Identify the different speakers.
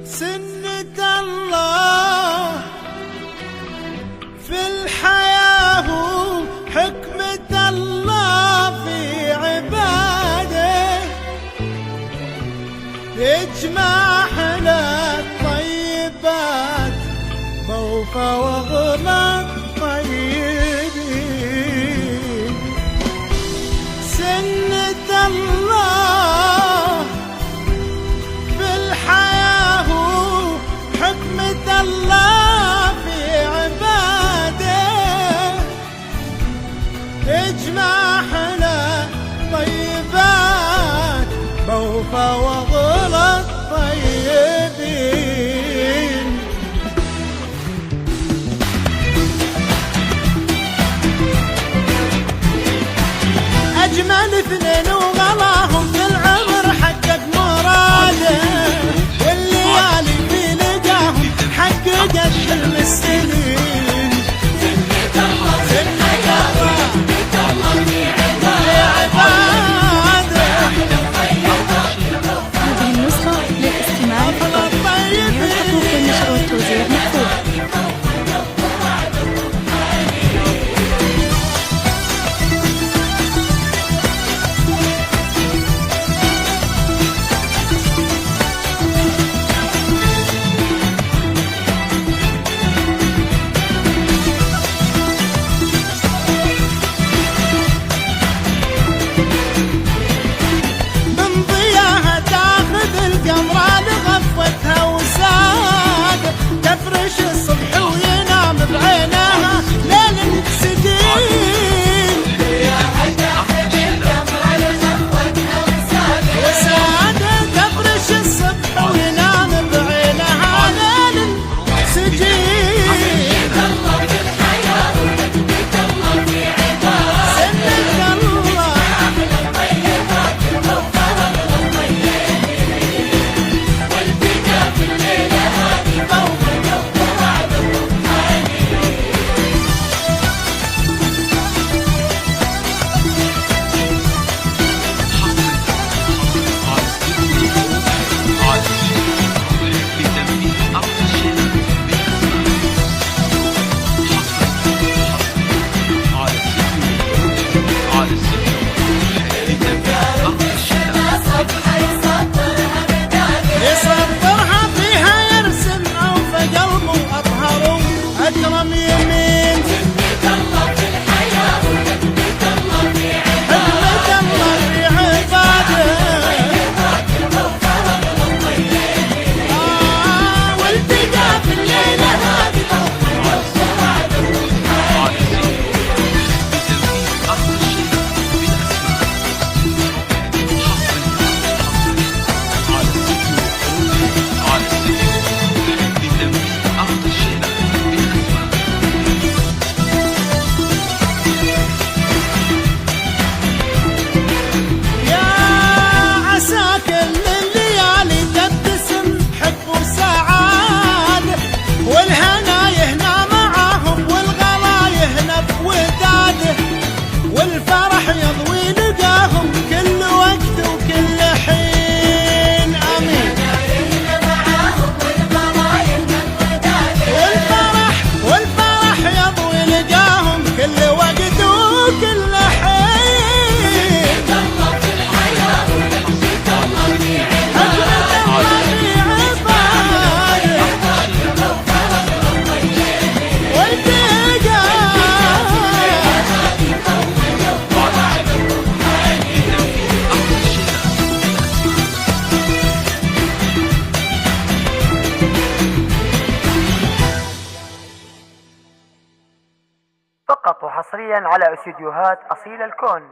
Speaker 1: سنة الله في الحياة وحكمة الله في عباده، يجمع حلا الطيبات خوف وغلا الطيبين. سنة الله في الحياة وحكمة الله في عباده، اجمع حلا طيبات خوف وغلا الطيبين. أجمل اثنين وغلاهم في العمر حقق مراده، والليالي في لقاهم حققت حلم السنين. سنة الله في عباده.
Speaker 2: هذه النسخة للاستماع فقط، الحقوق النشر والتوزيع محفوظ.
Speaker 1: تفرش الصبح وينام بعينها ليل سدين، وسادة تفرش الصبح وينام بعينها ليل سجين. سنة الله في الحياة وحكمة الله في عباده، سنة الله الطيبات المغفرة للطيبين، والبقاء في الليلة هذه فوق يسطرها فيها يرسم أوفى قلب وأطهر أكرم يمين. سنة الله في الحياة وحكمة الله في عباده، حكمة الله في عباده، والبقاء في الليلة هذه والفرح يضوي لقاهم كل وقت وكل حين. امين. والفرح يضوي لقاهم كل وقت وكل حين. الله في الحياة وحكمة الله في
Speaker 3: فقط وحصريا على استديوهات أصيل الكون.